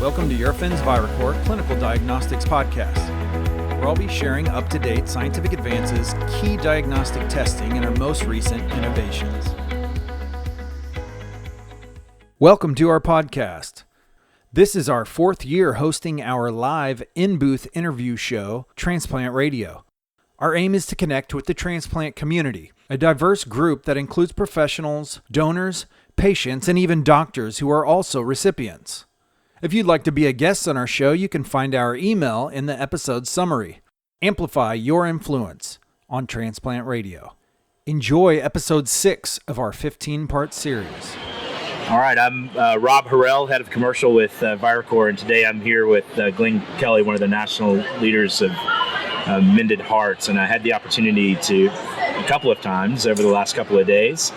Welcome to Eurofins Viracor Clinical Diagnostics Podcast, where I'll be sharing up-to-date scientific advances, key diagnostic testing, and our most recent innovations. Welcome to our podcast. This is our fourth year hosting our live in-booth interview show, Transplant Radio. Our aim is to connect with the transplant community, a diverse group that includes professionals, donors, patients, and even doctors who are also recipients. If you'd like to be a guest on our show, you can find our email in the episode summary. Amplify your influence on Transplant Radio. Enjoy episode 6 of our 15-part series. All right, I'm Rob Harrell, head of commercial with Viracor, and today I'm here with Glen Kelley, one of the national leaders of Mended Hearts, and I had the opportunity to, a couple of times over the last couple of days,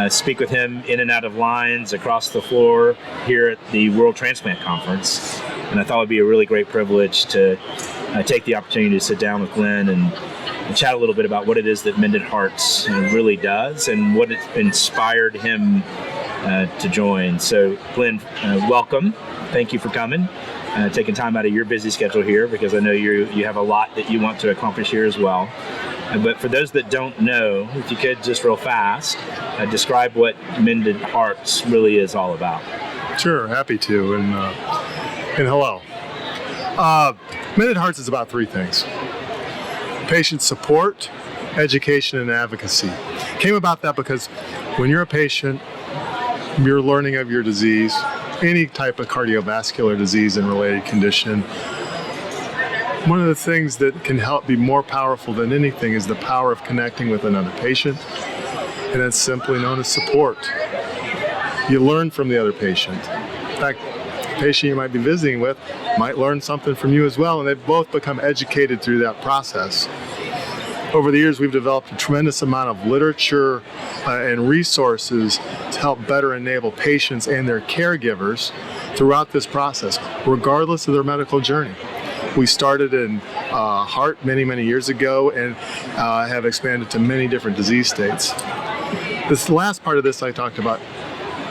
speak with him in and out of lines across the floor here at the World Transplant Conference. And I thought it would be a really great privilege to take the opportunity to sit down with Glen and chat a little bit about what it is that Mended Hearts really does and what it inspired him to join. So Glen, welcome. Thank you for coming. Taking time out of your busy schedule here, because I know you have a lot that you want to accomplish here as well. But for those that don't know, if you could just real fast, describe what Mended Hearts really is all about. Sure, happy to, and hello. Mended Hearts is about three things: patient support, education, and advocacy. Came about that because when you're a patient, you're learning of your disease, any type of cardiovascular disease and related condition. One of the things that can help be more powerful than anything is the power of connecting with another patient, and that's simply known as support. You learn from the other patient. In fact, the patient you might be visiting with might learn something from you as well, and they've both become educated through that process. Over the years, we've developed a tremendous amount of literature and resources to help better enable patients and their caregivers throughout this process, regardless of their medical journey. We started in heart many years ago and have expanded to many different disease states. This last part of this I talked about,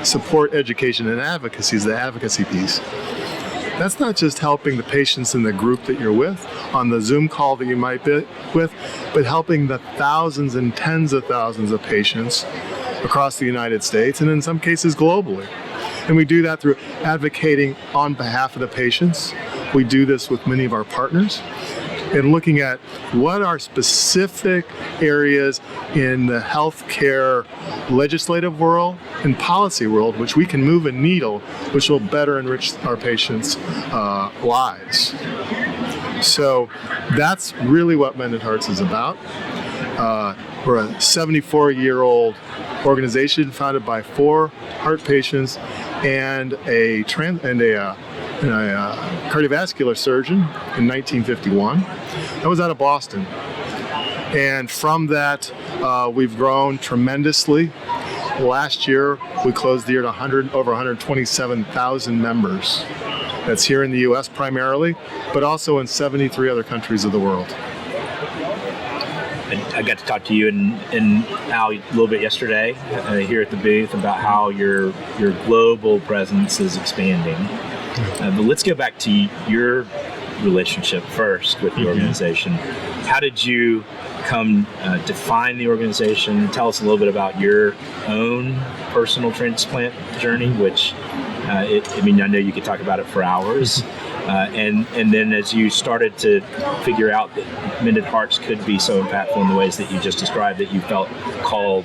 support, education, and advocacy, is the advocacy piece. That's not just helping the patients in the group that you're with, on the Zoom call that you might be with, but helping the thousands and tens of thousands of patients across the United States, and in some cases globally. And we do that through advocating on behalf of the patients. We do this with many of our partners, and looking at what are specific areas in the healthcare legislative world and policy world which we can move a needle, which will better enrich our patients' lives. So that's really what Mended Hearts is about. We're a 74-year-old organization founded by 4 heart patients and a cardiovascular surgeon in 1951. That was out of Boston. And from that, we've grown tremendously. Last year, we closed the year at over 127,000 members. That's here in the U.S. primarily, but also in 73 other countries of the world. I got to talk to you and Al a little bit yesterday here at the booth about how your global presence is expanding. But let's go back to your relationship first with the organization. How did you come to find the organization? Tell us a little bit about your own personal transplant journey, which I know you could talk about it for hours. And then as you started to figure out that Mended Hearts could be so impactful in the ways that you just described, that you felt called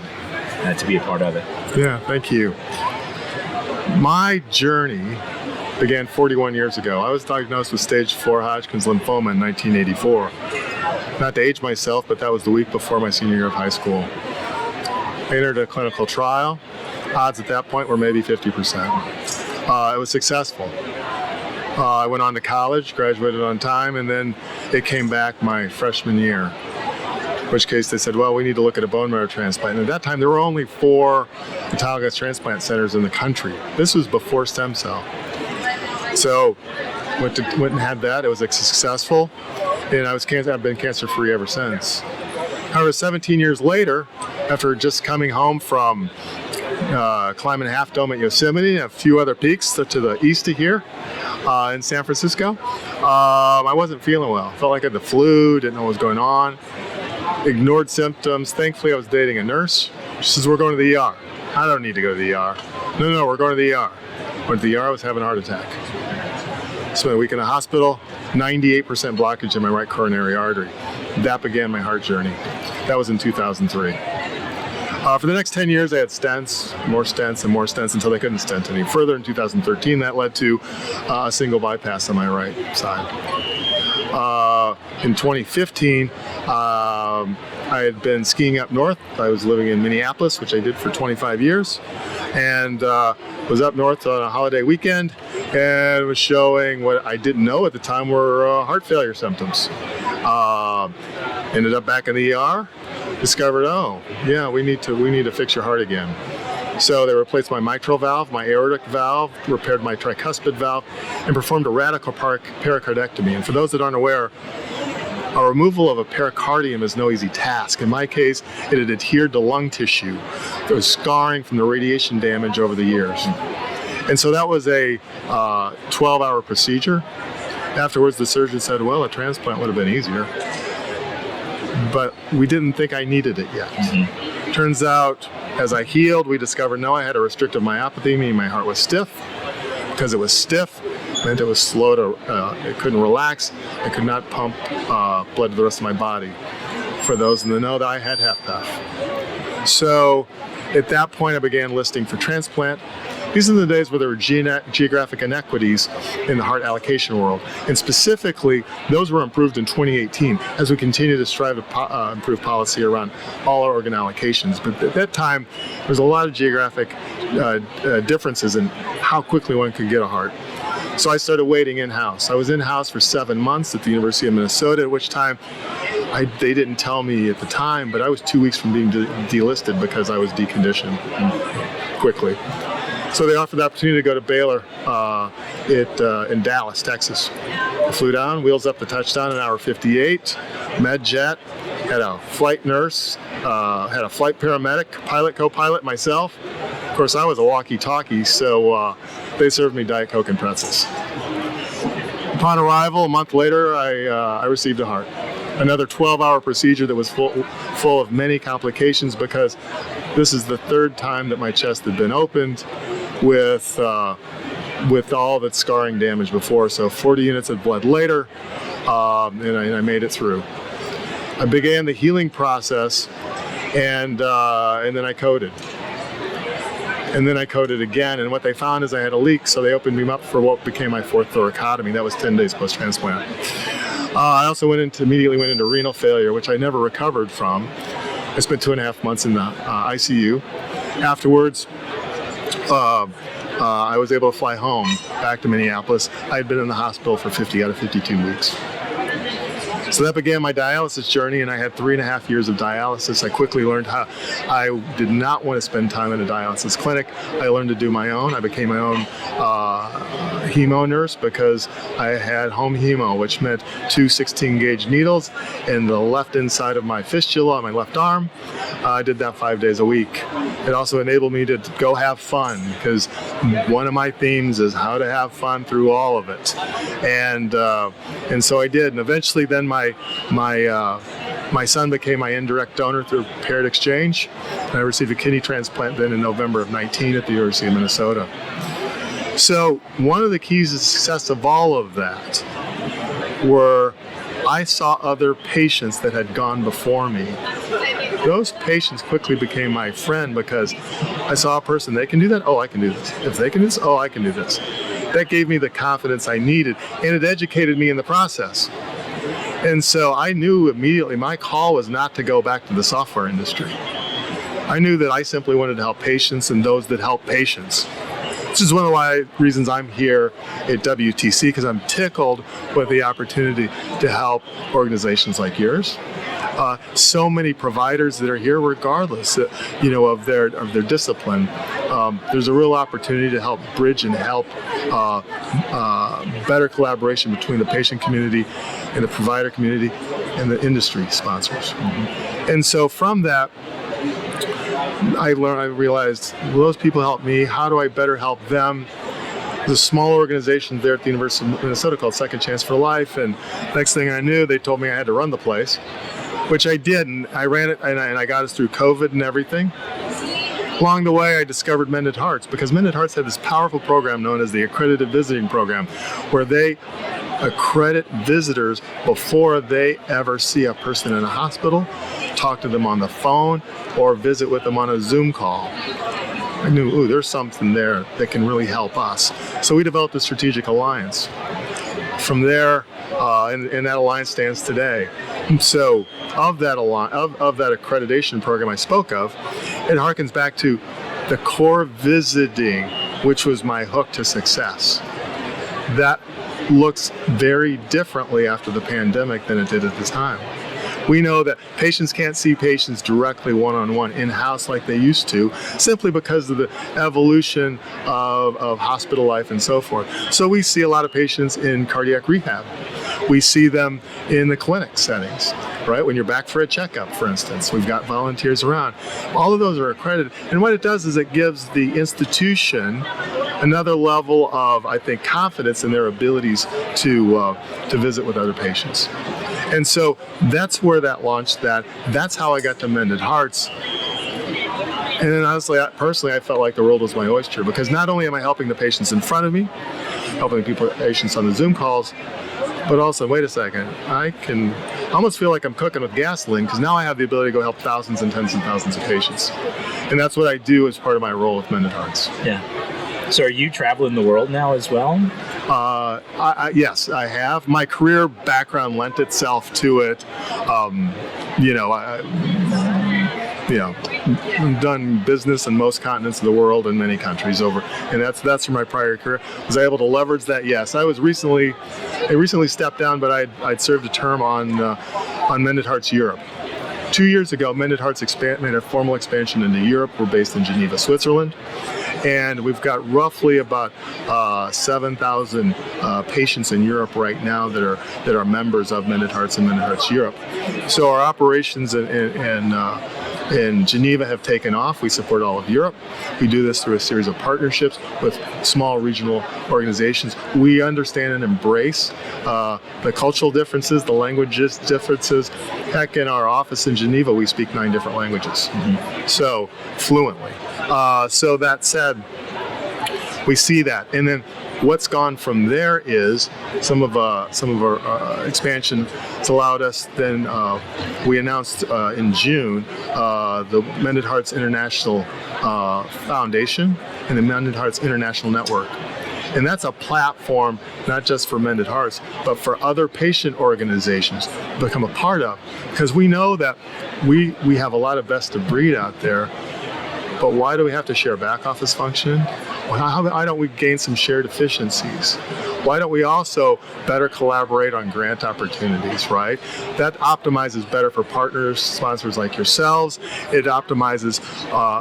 to be a part of it. Yeah, thank you. My journey began 41 years ago. I was diagnosed with stage 4 Hodgkin's lymphoma in 1984. Not to age myself, but that was the week before my senior year of high school. I entered a clinical trial. Odds at that point were maybe 50%. It was successful. I went on to college, graduated on time, and then it came back my freshman year. In which case they said, well, we need to look at a bone marrow transplant. And at that time, there were only 4 autologous transplant centers in the country. This was before stem cell. So went and had that. It was successful, and I've been cancer-free ever since. However, 17 years later, after just coming home from climbing Half Dome at Yosemite and a few other peaks to the east of here, in San Francisco. I wasn't feeling well. Felt like I had the flu, didn't know what was going on. Ignored symptoms. Thankfully, I was dating a nurse. She says, we're going to the ER. I don't need to go to the ER. No, we're going to the ER. Went to the ER, I was having a heart attack. Spent a week in the hospital, 98% blockage in my right coronary artery. That began my heart journey. That was in 2003. For the next 10 years, I had stents, more stents, and more stents until they couldn't stent any further. In 2013, that led to a single bypass on my right side. In 2015, I had been skiing up north. I was living in Minneapolis, which I did for 25 years, and was up north on a holiday weekend and was showing what I didn't know at the time were heart failure symptoms. Ended up back in the ER. Discovered, oh, yeah, we need to fix your heart again. So they replaced my mitral valve, my aortic valve, repaired my tricuspid valve, and performed a radical pericardectomy. And for those that aren't aware, a removal of a pericardium is no easy task. In my case, it had adhered to lung tissue. There was scarring from the radiation damage over the years. And so that was a 12-hour procedure. Afterwards, the surgeon said, well, a transplant would have been easier. But we didn't think I needed it yet. Mm-hmm. Turns out, as I healed, we discovered, no, I had a restrictive myopathy, meaning my heart was stiff. Because it was stiff, it meant it was slow to, it couldn't relax. I could not pump blood to the rest of my body. For those in the know, that I had HFpEF. So at that point, I began listing for transplant. These are the days where there were geographic inequities in the heart allocation world. And specifically, those were improved in 2018 as we continue to strive to improve policy around all our organ allocations. But at that time, there was a lot of geographic differences in how quickly one could get a heart. So I started waiting in-house. I was in-house for 7 months at the University of Minnesota, at which time they didn't tell me at the time, but I was 2 weeks from being delisted because I was deconditioned quickly. So they offered the opportunity to go to Baylor in Dallas, Texas. I flew down, wheels up the touchdown, an hour 58, med jet, had a flight nurse, had a flight paramedic, pilot, co-pilot, myself. Of course, I was a walkie-talkie, so they served me Diet Coke and pretzels. Upon arrival, a month later, I received a heart. Another 12-hour procedure that was full of many complications because this is the third time that my chest had been opened with all of its scarring damage before. So 40 units of blood later, and I made it through. I began the healing process, and then I coded. And then I coded again, and what they found is I had a leak, so they opened me up for what became my fourth thoracotomy. That was 10 days post-transplant. I also immediately went into renal failure, which I never recovered from. I spent 2.5 months in the ICU. Afterwards, I was able to fly home back to Minneapolis. I had been in the hospital for 50 out of 52 weeks. So that began my dialysis journey, and I had 3.5 years of dialysis. I quickly learned how I did not want to spend time in a dialysis clinic. I learned to do my own. I became my own hemo nurse because I had home hemo, which meant 2 16-gauge needles in the left inside of my fistula on my left arm. I did that 5 days a week. It also enabled me to go have fun because one of my themes is how to have fun through all of it. And so I did. And eventually then my son became my indirect donor through paired exchange. And I received a kidney transplant then in November of 19 at the University of Minnesota. So one of the keys to success of all of that were I saw other patients that had gone before me. Those patients quickly became my friend because I saw a person, they can do that, oh, I can do this. If they can do this, oh, I can do this. That gave me the confidence I needed, and it educated me in the process. And so I knew immediately my call was not to go back to the software industry. I knew that I simply wanted to help patients and those that help patients. This is one of the reasons I'm here at WTC, because I'm tickled with the opportunity to help organizations like yours. So many providers that are here, regardless, of their discipline. There's a real opportunity to help bridge and help better collaboration between the patient community and the provider community and the industry sponsors. Mm-hmm. And so from that, I realized, well, those people help me. How do I better help them? a small organization there at the University of Minnesota called Second Chance for Life, and next thing I knew, they told me I had to run the place, which I did, and I ran it, and I got us through COVID and everything. Along the way, I discovered Mended Hearts, because Mended Hearts had this powerful program known as the accredited visiting program, where they accredit visitors before they ever see a person in a hospital, talk to them on the phone, or visit with them on a Zoom call. I knew, ooh, there's something there that can really help us. So we developed a strategic alliance. From there, and that alliance stands today. So of that accreditation program I spoke of, it harkens back to the core visiting, which was my hook to success. That looks very differently after the pandemic than it did at this time. We know that patients can't see patients directly one-on-one in-house like they used to, simply because of the evolution of hospital life and so forth. So we see a lot of patients in cardiac rehab. We see them in the clinic settings, right? When you're back for a checkup, for instance, we've got volunteers around. All of those are accredited. And what it does is it gives the institution another level of, I think, confidence in their abilities to visit with other patients. And so that's where that launched that. That's how I got to Mended Hearts. And then honestly, personally, I felt like the world was my oyster, because not only am I helping the patients in front of me, helping patients on the Zoom calls, but also, wait a second, I can almost feel like I'm cooking with gasoline, because now I have the ability to go help thousands and tens and thousands of patients. And that's what I do as part of my role with Mended Hearts. Yeah. So are you traveling the world now as well? Yes, I have. My career background lent itself to it. I've done business in most continents of the world and many countries over, and that's from my prior career. Was I able to leverage that? Yes. I recently stepped down, but I'd served a term on Mended Hearts Europe. 2 years ago, Mended Hearts made a formal expansion into Europe. We're based in Geneva, Switzerland. And we've got roughly about 7,000 patients in Europe right now that are members of Mended Hearts and Mended Hearts Europe. So our operations in Geneva have taken off. We support all of Europe. We do this through a series of partnerships with small regional organizations. We understand and embrace the cultural differences, the languages differences. Heck, in our office in Geneva, we speak 9 different languages, so fluently. So that said, we see that, and then what's gone from there is some of our expansion. It's allowed us. Then we announced in June the Mended Hearts International Foundation and the Mended Hearts International Network. And that's a platform not just for Mended Hearts, but for other patient organizations to become a part of. Because we know that we have a lot of best of breed out there, but why do we have to share back office function? Why don't we gain some shared efficiencies? Why don't we also better collaborate on grant opportunities, right? That optimizes better for partners, sponsors like yourselves. It optimizes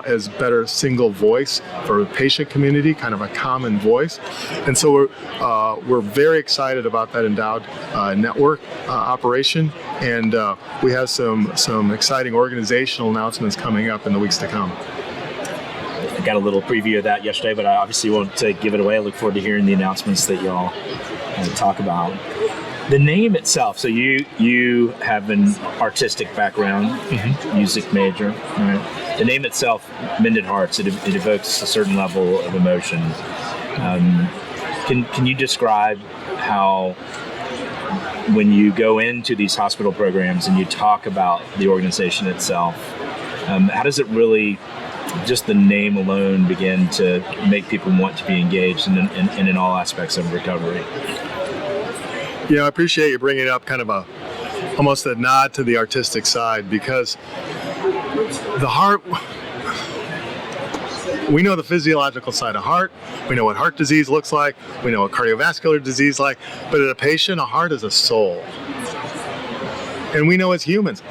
as better single voice for the patient community, kind of a common voice. And so we're very excited about that endowed network operation. And we have some exciting organizational announcements coming up in the weeks to come. I got a little preview of that yesterday, but I obviously won't give it away. I look forward to hearing the announcements that y'all talk about. The name itself, so you have an artistic background, music major. Right? The name itself, Mended Hearts, it evokes a certain level of emotion. Can you describe how, when you go into these hospital programs and you talk about the organization itself, how does it really, just the name alone, begin to make people want to be engaged in all aspects of recovery? Yeah, I appreciate you bringing up kind of almost a nod to the artistic side, because the heart, we know the physiological side of heart. We know what heart disease looks like. We know what cardiovascular disease like. But in a patient, a heart is a soul. And we know as humans,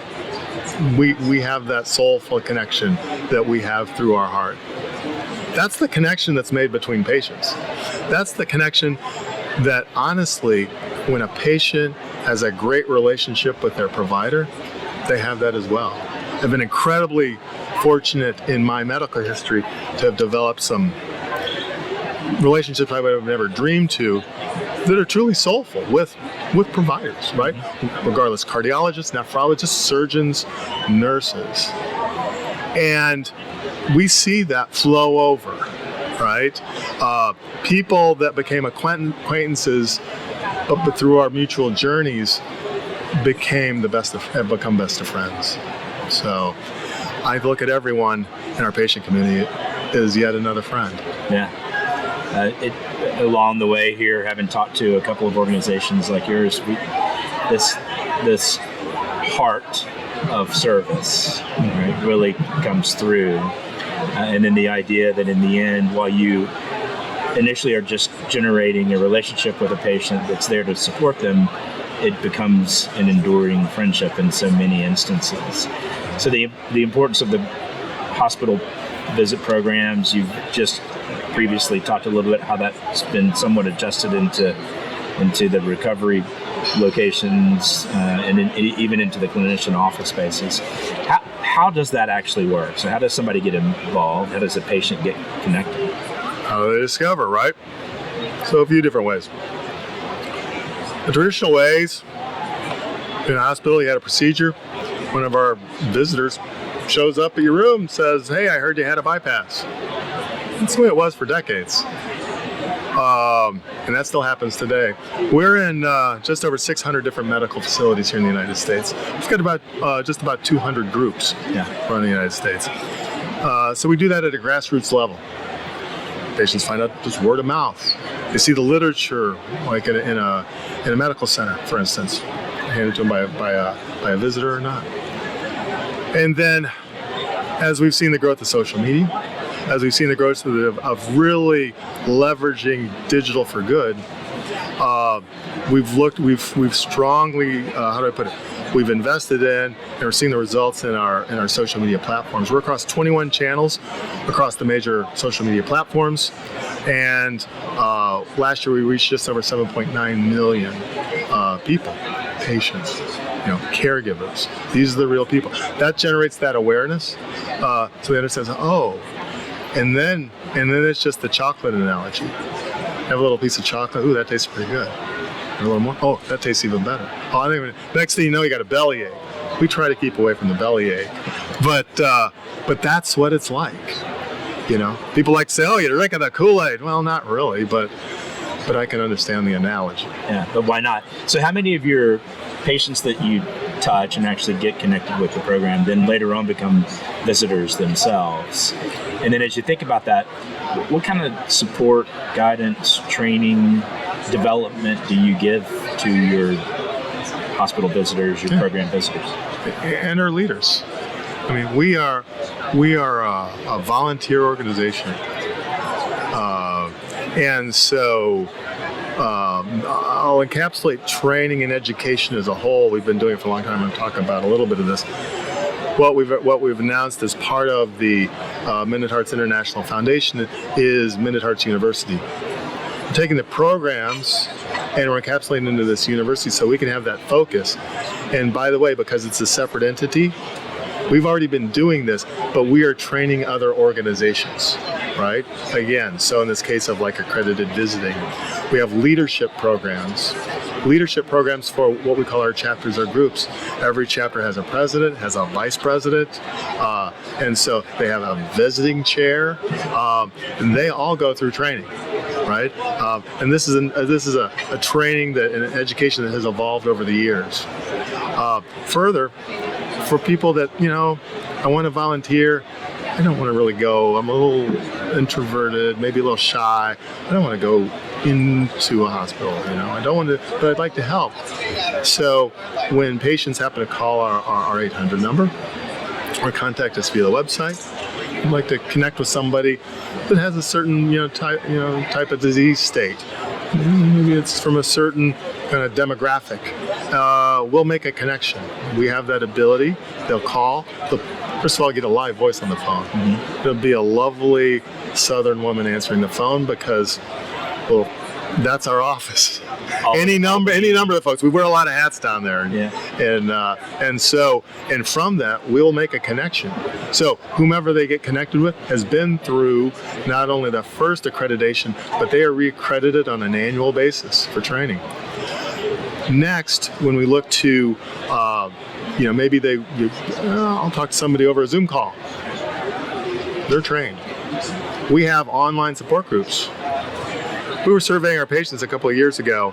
we have that soulful connection that we have through our heart. That's the connection that's made between patients. That's the connection that, honestly, when a patient has a great relationship with their provider, they have that as well. I've been incredibly fortunate in my medical history to have developed some relationships I would have never dreamed to, that are truly soulful with providers, right? Regardless, cardiologists, nephrologists, surgeons, nurses. And we see that flow over, right? People that became acquaintances, but through our mutual journeys, have become best of friends. So I look at everyone in our patient community as yet another friend. Yeah. Along the way here, having talked to a couple of organizations like yours, this heart of service, right, really comes through. And then the idea that in the end, while you initially are just generating a relationship with a patient that's there to support them, it becomes an enduring friendship in so many instances. So the importance of the hospital visit programs, you've just previously talked a little bit how that's been somewhat adjusted into the recovery locations and even into the clinician office spaces. How does that actually work? So how does somebody get involved? How does a patient get connected? How do they discover, right? So a few different ways. The traditional ways, in a hospital, you had a procedure. One of our visitors shows up at your room, says, "Hey, I heard you had a bypass." That's the way it was for decades. And that still happens today. We're in just over 600 different medical facilities here in the United States. We've got just about 200 groups around the United States. So we do that at a grassroots level. Patients find out just word of mouth. They see the literature, like in a medical center, for instance, handed to them by a visitor or not. And then, as we've seen the growth of social media, as we've seen the growth of really leveraging digital for good, we've strongly, how do I put it? We've invested in and we're seeing the results in our social media platforms. We're across 21 channels across the major social media platforms, and last year we reached just over 7.9 million people, patients, caregivers. These are the real people. That generates that awareness, so they understand. And then it's just the chocolate analogy. Have a little piece of chocolate. Ooh, that tastes pretty good. A little more. Oh, that tastes even better. Next thing you know, you got a bellyache. We try to keep away from the bellyache, but that's what it's like. People like to say, "Oh, you're drinking the Kool-Aid." Well, not really, but I can understand the analogy. Yeah, but why not? So, how many of your patients that you touch and actually get connected with the program then later on become visitors themselves? And then as you think about that, what kind of support, guidance, training, development do you give to your hospital visitors, your program visitors? And our leaders. I mean, we are a volunteer organization. And so I'll encapsulate training and education as a whole. We've been doing it for a long time. I'm talking about a little bit of this. What we've announced as part of the Mended Hearts International Foundation is Mended Hearts University. We're taking the programs and we're encapsulating into this university so we can have that focus. And by the way, because it's a separate entity, we've already been doing this, but we are training other organizations, right? Again, so in this case of like accredited visiting, we have leadership programs for what we call our chapters or groups. Every chapter has a president, has a vice president, and so they have a visiting chair, and they all go through training, right? And this is a training that an education that has evolved over the years. Further, for people that, I want to volunteer, I don't want to really go, I'm a little introverted, maybe a little shy, I don't want to go into a hospital, I don't want to, but I'd like to help. So when patients happen to call our 800 number or contact us via the website, I'd like to connect with somebody that has a certain type of disease state. Maybe it's from a certain kind of demographic. We'll make a connection. We have that ability. They'll call. First of all, get a live voice on the phone. Mm-hmm. There'll be a lovely Southern woman answering the phone because we'll That's our office. All Any number of folks. We wear a lot of hats down there. Yeah. And from that, we'll make a connection. So whomever they get connected with has been through not only the first accreditation, but they are reaccredited on an annual basis for training. Next, when we look to, maybe I'll talk to somebody over a Zoom call. They're trained. We have online support groups. We were surveying our patients a couple of years ago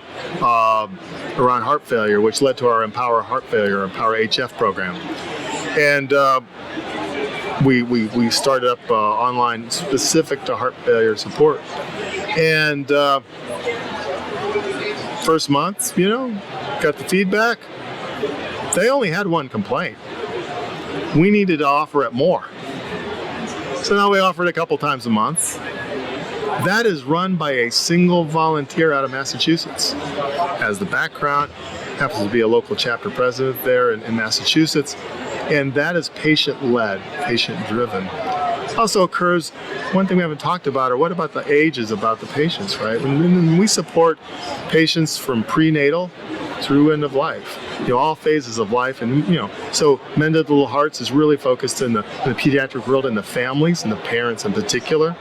around heart failure, which led to our Empower Heart Failure, Empower HF program. And we started up online specific to heart failure support. And first month, got the feedback. They only had one complaint. We needed to offer it more. So now we offer it a couple times a month. That is run by a single volunteer out of Massachusetts. As the background, happens to be a local chapter president there in Massachusetts, and that is patient-led, patient-driven. Also occurs, one thing we haven't talked about, or what about the ages about the patients, right? When we support patients from prenatal through end of life, all phases of life, and so Mended Hearts is really focused in the pediatric world and the families and the parents in particular.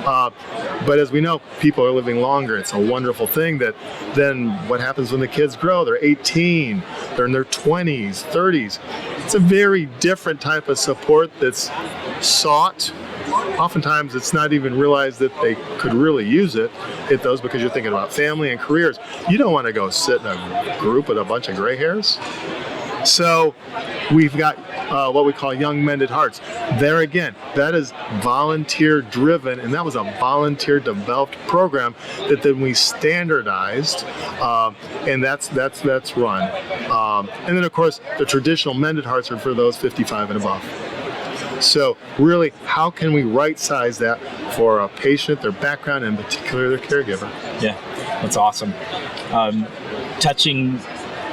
But as we know, people are living longer. It's a wonderful thing that then what happens when the kids grow? They're 18, they're in their 20s, 30s. It's a very different type of support that's sought. Oftentimes it's not even realized that they could really use it. It does because you're thinking about family and careers. You don't want to go sit in a group with a bunch of gray hairs. So we've got what we call Young Mended Hearts. There again, that is volunteer driven, and that was a volunteer developed program that then we standardized, and that's run. And then of course the traditional Mended Hearts are for those 55 and above. So really, how can we right size that for a patient, their background, and in particular their caregiver? Yeah, that's awesome. Touching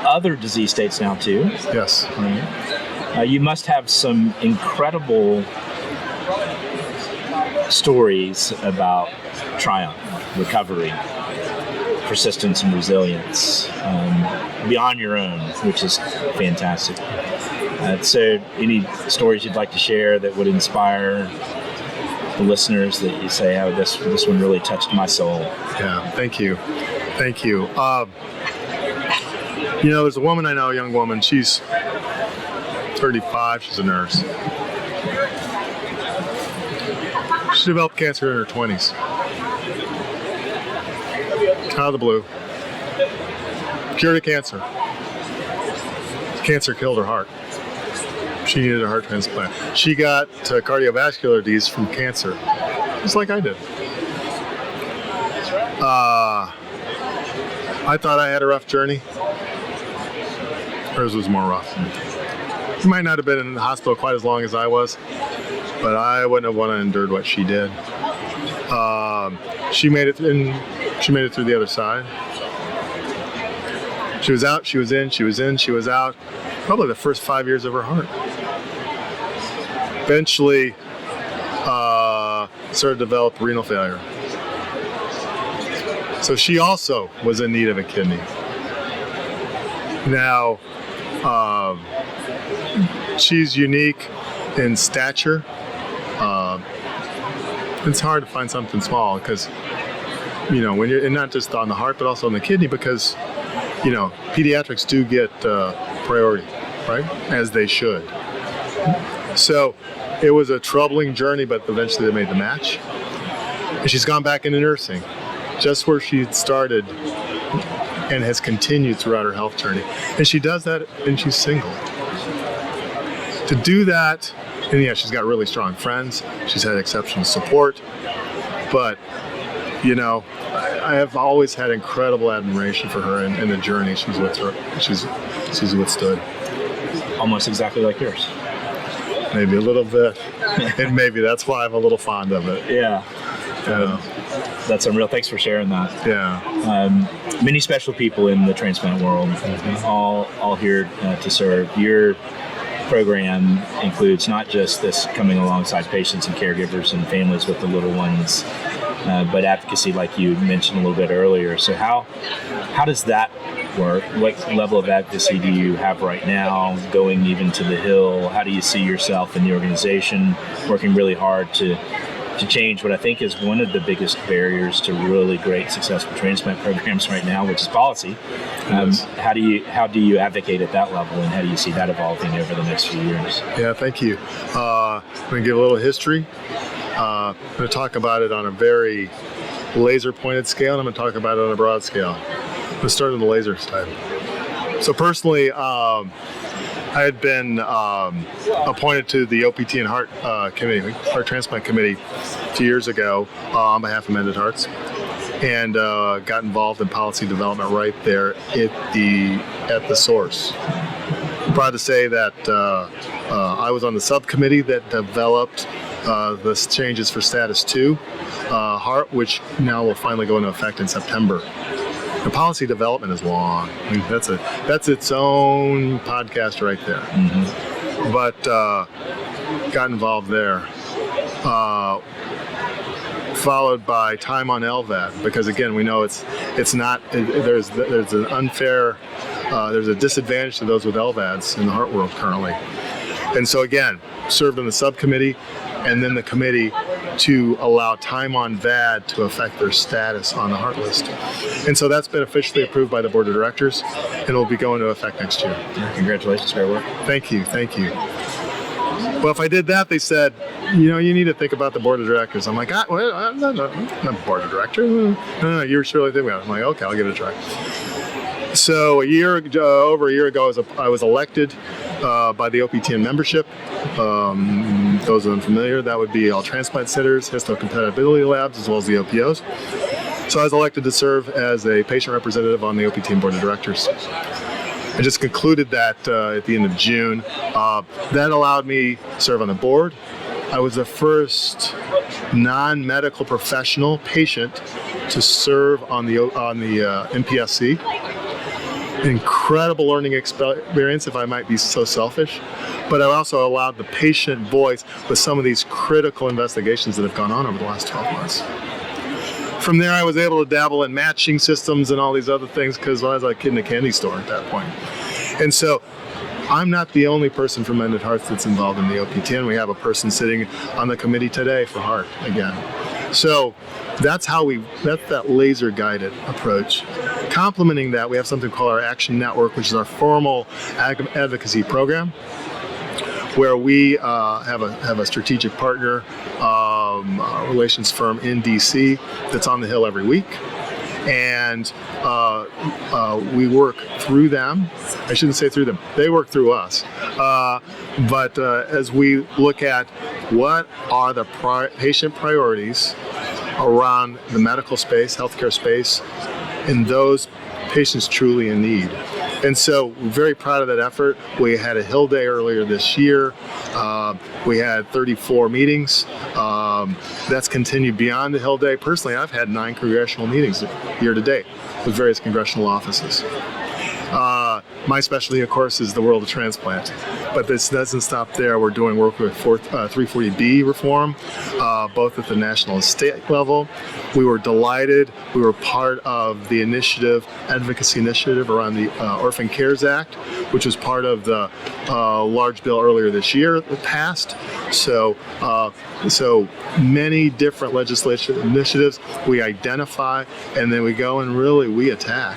other disease states now too. Yes. Right. You must have some incredible stories about triumph, recovery, persistence, and resilience beyond your own, which is fantastic. So any stories you'd like to share that would inspire the listeners that you say, oh, this one really touched my soul? Yeah, thank you. There's a woman I know, a young woman, she's 35, she's a nurse. She developed cancer in her 20s. Out of the blue. Cured of cancer. Cancer killed her heart. She needed a heart transplant. She got cardiovascular disease from cancer, just like I did. I thought I had a rough journey. Hers was more rough. She might not have been in the hospital quite as long as I was, but I wouldn't have wanted to endure what she did. She made it through the other side. She was out, she was in, she was in, she was out. Probably the first 5 years of her heart. Eventually, started to develop renal failure. So she also was in need of a kidney. Now, she's unique in stature. It's hard to find something small because, when you're, and not just on the heart, but also on the kidney, because, pediatrics do get priority, right? As they should. So it was a troubling journey, but eventually they made the match. And she's gone back into nursing, just where she started and has continued throughout her health journey. And she does that, and she's single. To do that, and yeah, she's got really strong friends. She's had exceptional support. But, I have always had incredible admiration for her and the journey she's withstood. Almost exactly like yours. Maybe a little bit. And maybe that's why I'm a little fond of it. Yeah. That's unreal. Thanks for sharing that. Yeah. Many special people in the transplant world, all here to serve. Your program includes not just this coming alongside patients and caregivers and families with the little ones, but advocacy, like you mentioned a little bit earlier. So how does that work? What level of advocacy do you have right now, going even to the Hill? How do you see yourself in the organization working really hard to change what I think is one of the biggest barriers to really great, successful transplant programs right now, which is policy? How do you advocate at that level, and how do you see that evolving over the next few years? Yeah, thank you. I'm going to give a little history. I'm going to talk about it on a very laser-pointed scale, and I'm going to talk about it on a broad scale. I'm going to start on the laser side. So personally, I had been appointed to the OPT and Heart Committee, Heart Transplant Committee, a few years ago on behalf of Mended Hearts, and got involved in policy development right there at the source. I'm proud to say that I was on the subcommittee that developed the changes for Status 2 Heart, which now will finally go into effect in September. The policy development is long. I mean, that's its own podcast right there. Mm-hmm. But got involved there. Followed by time on LVAD, because again, we know it's not. There's an unfair. There's a disadvantage to those with LVADs in the heart world currently. And so again, served in the subcommittee, and then the committee to allow time on VAD to affect their status on the heart list. And so that's been officially approved by the board of directors, and it will be going into effect next year. Congratulations, great work. Thank you. Well, if I did that, they said, you need to think about the board of directors. I'm like, I'm not board of directors. No, you're surely thinking about it. I'm like, okay, I'll give it a try. So over a year ago, I was elected by the OPTN membership. Those are unfamiliar, that would be all transplant centers, histocompatibility labs, as well as the OPOs. So I was elected to serve as a patient representative on the OPTN board of directors. I just concluded that at the end of June. That allowed me to serve on the board. I was the first non-medical professional patient to serve on the MPSC. Incredible learning experience, if I might be so selfish, but I also allowed the patient voice with some of these critical investigations that have gone on over the last 12 months. From there, I was able to dabble in matching systems and all these other things, because I was like a kid in a candy store at that point. And so I'm not the only person from Mended Hearts that's involved in the OPTN. We have a person sitting on the committee today for Heart again. So that's that laser guided approach. Complementing that, we have something called our Action Network, which is our formal advocacy program, where we have a strategic partner relations firm in DC that's on the Hill every week. And we work through them. I shouldn't say through them. They work through us. But as we look at what are the patient priorities around the medical space, healthcare space, and those patients truly in need. And so we're very proud of that effort. We had a Hill Day earlier this year. We had 34 meetings. That's continued beyond the Hill Day. Personally, I've had 9 congressional meetings year to date with various congressional offices. My specialty, of course, is the world of transplant. But this doesn't stop there. We're doing work with 340B reform, both at the national and state level. We were delighted. We were part of the advocacy initiative around the Orphan Cares Act, which was part of the large bill earlier this year that passed. So many different legislation initiatives we identify, and then we go and we attack.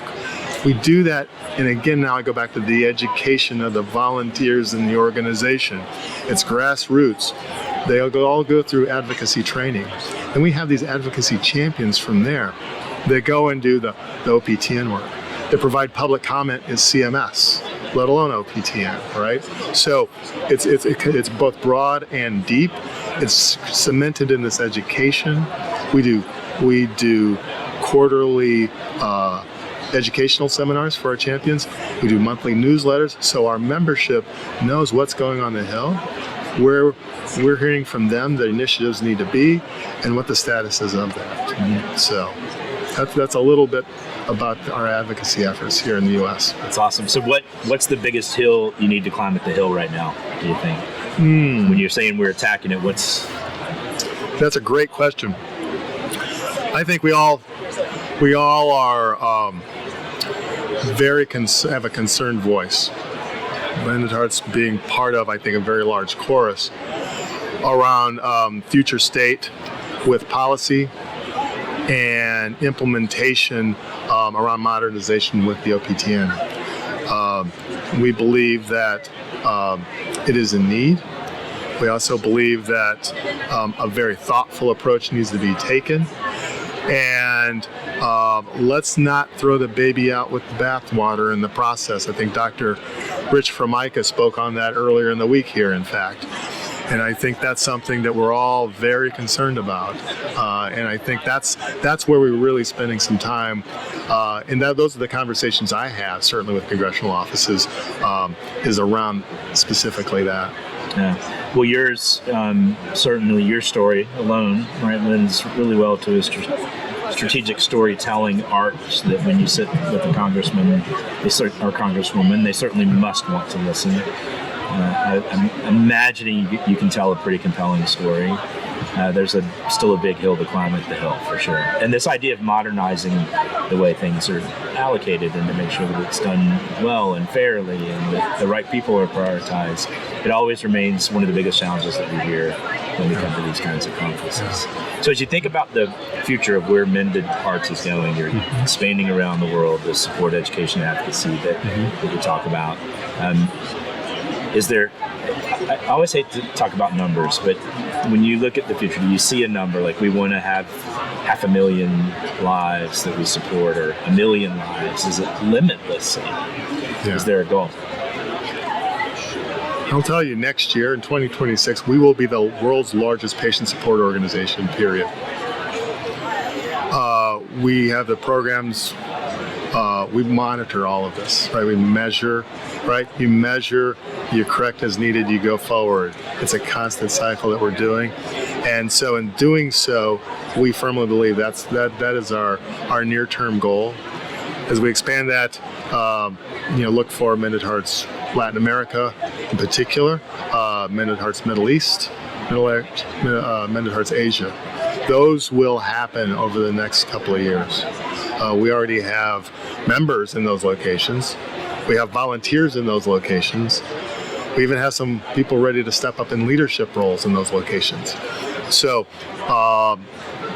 We do that, and again, now I go back to the education of the volunteers in the organization. It's grassroots. They all go through advocacy training. And we have these advocacy champions from there. They go and do the OPTN work. They provide public comment as CMS, let alone OPTN, right? So it's both broad and deep. It's cemented in this education. We do quarterly educational seminars for our champions. We do monthly newsletters, so our membership knows what's going on the Hill, where we're hearing from them the initiatives need to be, and what the status is of that. Mm-hmm. So that's a little bit about our advocacy efforts here in the U.S. That's awesome. So what's the biggest hill you need to climb at the Hill right now, do you think? When you're saying we're attacking it, That's a great question. I think we all are have a concerned voice. Mended Hearts being part of, I think, a very large chorus around future state with policy and implementation around modernization with the OPTN. We believe that it is in need. We also believe that a very thoughtful approach needs to be taken. And let's not throw the baby out with the bathwater in the process. I think Dr. Rich Formica spoke on that earlier in the week here, in fact. And I think that's something that we're all very concerned about. And I think that's where we're really spending some time. And those are the conversations I have, certainly with congressional offices, is around specifically that. Yeah. Well, yours, certainly your story alone, right, lends really well to a strategic storytelling art that when you sit with a congressman or congresswoman, they certainly must want to listen. I'm imagining you can tell a pretty compelling story. There's still a big hill to climb at the hill, for sure. And this idea of modernizing the way things are allocated and to make sure that it's done well and fairly and that the right people are prioritized, it always remains one of the biggest challenges that we hear when we come to these kinds of conferences. So as you think about the future of where Mended Hearts is going, you're expanding around the world to support education and advocacy that we talk about. Is there, I always hate to talk about numbers, but when you look at the future, do you see a number like we want to have 500,000 lives that we support or 1 million lives? Is it limitless? Is there a goal? I'll tell you, next year in 2026, we will be the world's largest patient support organization, period. We have the programs, we monitor all of this, right? We measure, right? You measure, you correct as needed, you go forward. It's a constant cycle that we're doing. And so in doing so, we firmly believe that is our near-term goal. As we expand that, look for Mended Hearts Latin America in particular, Mended Hearts Middle East, Mended Hearts Asia. Those will happen over the next couple of years. We already have members in those locations. We have volunteers in those locations. We even have some people ready to step up in leadership roles in those locations. So,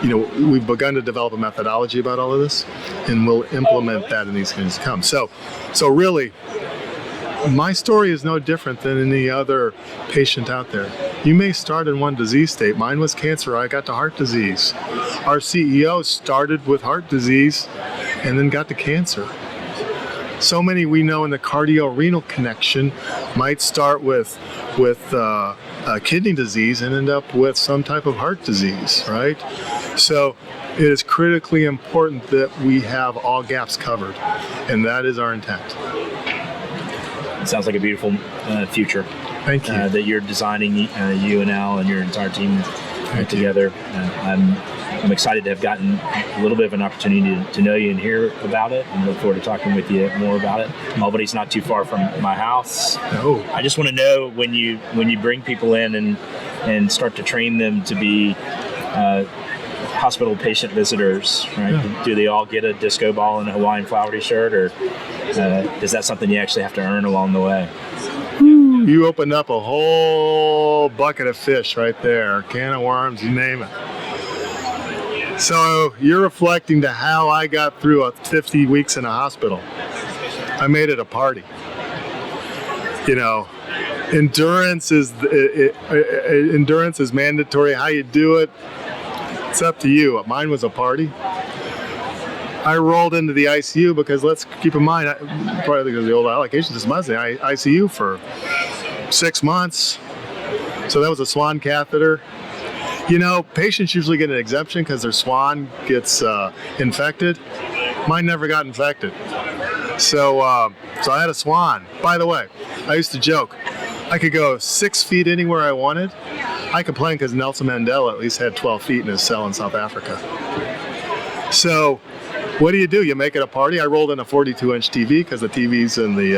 we've begun to develop a methodology about all of this, and we'll implement that in these things to come. So really, my story is no different than any other patient out there. You may start in one disease state. Mine was cancer. I got to heart disease. Our CEO started with heart disease and then got to cancer. So many we know in the cardio-renal connection might start with kidney disease and end up with some type of heart disease, right? So it is critically important that we have all gaps covered, and that is our intent. It sounds like a beautiful future. Thank you. That you're designing, you and Al and your entire team together. I'm excited to have gotten a little bit of an opportunity to know you and hear about it, and look forward to talking with you more about it. Albany's not too far from my house. Oh. I just want to know when you bring people in and start to train them to be hospital patient visitors, right? Yeah. Do they all get a disco ball and a Hawaiian flower t-shirt, or is that something you actually have to earn along the way? You opened up a whole bucket of fish right there, can of worms, you name it. So you're reflecting to how I got through 50 weeks in a hospital. I made it a party. Endurance is mandatory. How you do it, it's up to you. Mine was a party. I rolled into the ICU because, let's keep in mind, probably because of the old allocation system, I was in the ICU for 6 months. So that was a swan catheter. Patients usually get an exemption because their swan gets infected. Mine never got infected. So I had a swan. By the way, I used to joke, I could go 6 feet anywhere I wanted. I complained because Nelson Mandela at least had 12 feet in his cell in South Africa. So what do? You make it a party. I rolled in a 42-inch TV because the TVs in the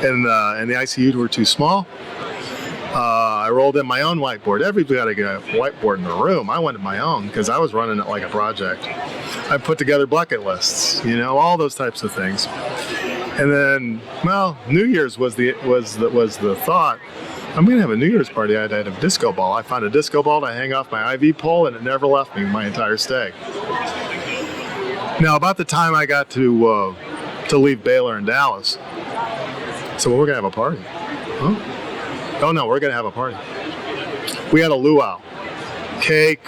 ICU were too small. I I rolled in my own whiteboard. Everybody got a whiteboard in the room. I wanted my own because I was running it like a project. I put together bucket lists, all those types of things. And then, New Year's was the thought. I'm going to have a New Year's party. I'd have a disco ball. I found a disco ball to hang off my IV pole, and it never left me my entire stay. Now, about the time I got to leave Baylor and Dallas, so we're going to have a party. Huh? Oh, no, we're going to have a party. We had a luau. Cake,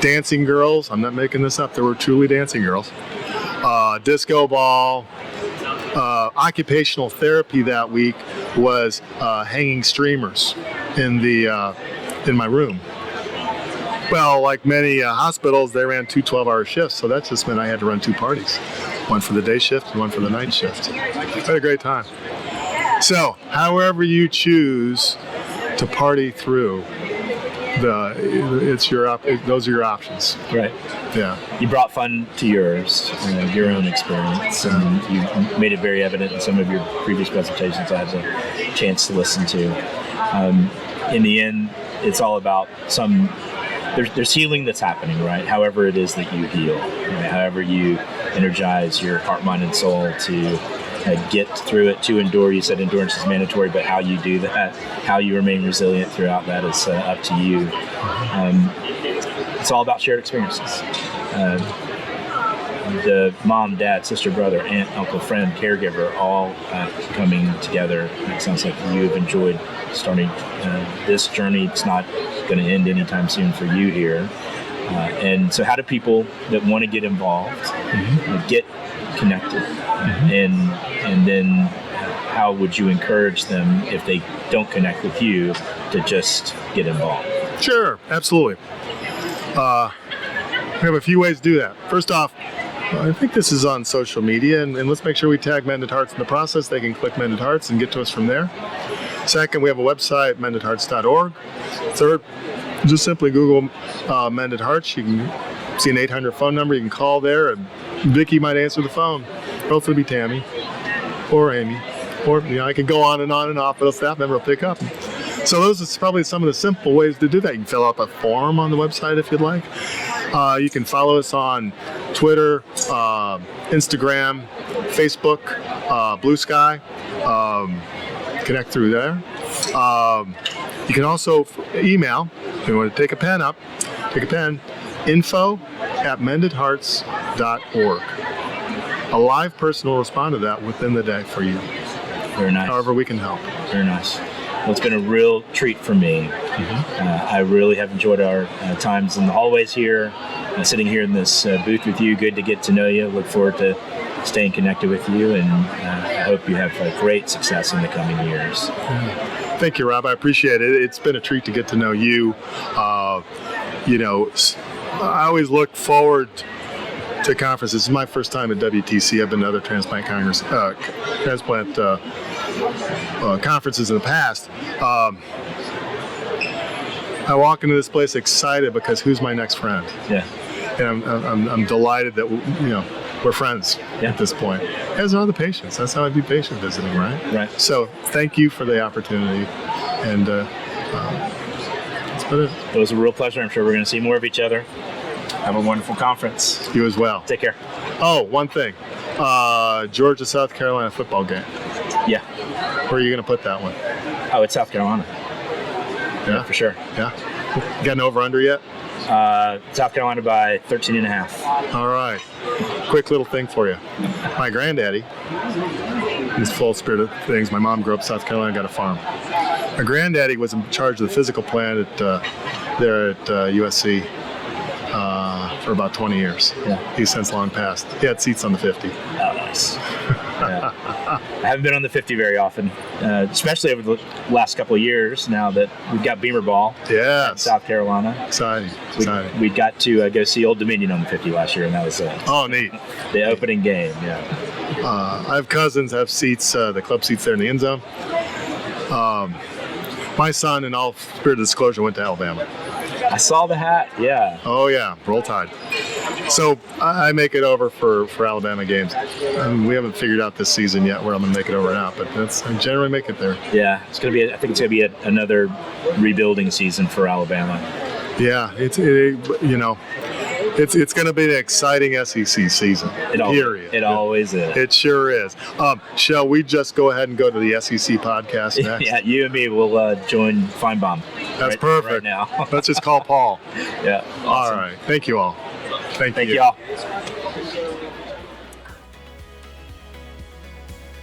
dancing girls. I'm not making this up. There were truly dancing girls. Disco ball. Occupational therapy that week was hanging streamers in my room. Well, like many hospitals, they ran 2 12-hour shifts, so that just meant I had to run 2 parties. One for the day shift and one for the night shift. I had a great time. So, however you choose to party through, those are your options. Right. Yeah. You brought fun to your own experience, and you made it very evident in some of your previous presentations I had a chance to listen to. In the end, it's all about there's healing that's happening, right? However it is that you heal, right? However you energize your heart, mind, and soul to get through it, to endure. You said endurance is mandatory, but how you do that, how you remain resilient throughout that is up to you. It's all about shared experiences. The mom, dad, sister, brother, aunt, uncle, friend, caregiver, all coming together. It sounds like you have enjoyed starting this journey. It's not going to end anytime soon for you here. And so how do people that want to get involved get connected? And then how would you encourage them if they don't connect with you to just get involved? Sure, absolutely. We have a few ways to do that. First off, I think this is on social media, and let's make sure we tag Mended Hearts in the process. They can click Mended Hearts and get to us from there. Second, we have a website, mendedhearts.org. Third, just simply Google Mended Hearts. You can see an 800 phone number. You can call there, and Vicki might answer the phone. Or else it'll be Tammy or Amy. Or I could go on and off, but a staff member will pick up. So those are probably some of the simple ways to do that. You can fill out a form on the website if you'd like. You can follow us on Twitter, Instagram, Facebook, Blue Sky. Connect through there. You can also email, if you want to take a pen, info@mendedhearts.org. A live person will respond to that within the day for you. Very nice. However we can help. Very nice. Well, it's been a real treat for me. I really have enjoyed our times in the hallways here, sitting here in this booth with you. Good to get to know you. Look forward to staying connected with you, and I hope you have great success in the coming years. Thank you, Rob. I appreciate it. It's been a treat to get to know you. I always look forward to conferences. This is my first time at WTC. I've been to other transplant conferences in the past. I walk into this place excited because who's my next friend? Yeah. And I'm delighted that we're friends at this point. As are the patients. That's how I do patient visiting, right? Right. So thank you for the opportunity, and that's been it. It was a real pleasure. I'm sure we're going to see more of each other. Have a wonderful conference. You as well. Take care. Oh, one thing. Georgia, South Carolina football game. Yeah. Where are you going to put that one? Oh, it's South Carolina. Yeah, for sure. Yeah. Got an over-under yet? South Carolina by 13.5. All right. Quick little thing for you. My granddaddy, he's full spirit of things. My mom grew up in South Carolina, got a farm. My granddaddy was in charge of the physical plant there at USC for about 20 years. Yeah. He's since long passed. He had seats on the 50. Oh, nice. Yeah. I haven't been on the 50 very often, especially over the last couple of years now that we've got Beamer Ball in South Carolina. Exciting. We got to go see Old Dominion on the 50 last year, and that was neat. The opening game, yeah. I have cousins have seats, the club seats there in the end zone. My son, in all spirit of disclosure, went to Alabama. I saw the hat, yeah. Oh, yeah. Roll Tide. So I make it over for Alabama games. We haven't figured out this season yet where I'm going to make it over or not, but I generally make it there. Yeah, I think it's going to be another rebuilding season for Alabama. Yeah, it's going to be an exciting SEC season. Period. It always is. It sure is. Shall we just go ahead and go to the SEC podcast next? Yeah, you and me will join Feinbaum. That's perfect. Right now. Let's just call Paul. Yeah. Awesome. All right. Thank you all. Thank you all.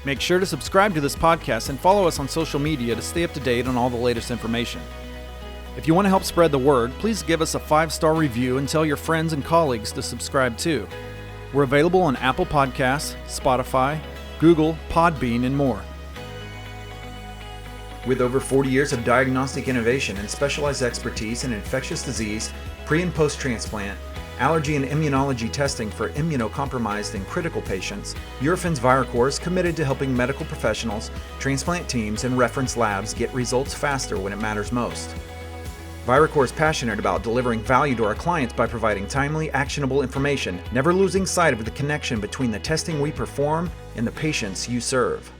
Make sure to subscribe to this podcast and follow us on social media to stay up to date on all the latest information. If you want to help spread the word, please give us a 5-star review and tell your friends and colleagues to subscribe too. We're available on Apple Podcasts, Spotify, Google, Podbean, and more. With over 40 years of diagnostic innovation and specialized expertise in infectious disease, pre- and post-transplant, allergy and immunology testing for immunocompromised and critical patients, Eurofins ViraCore is committed to helping medical professionals, transplant teams, and reference labs get results faster when it matters most. ViraCore is passionate about delivering value to our clients by providing timely, actionable information, never losing sight of the connection between the testing we perform and the patients you serve.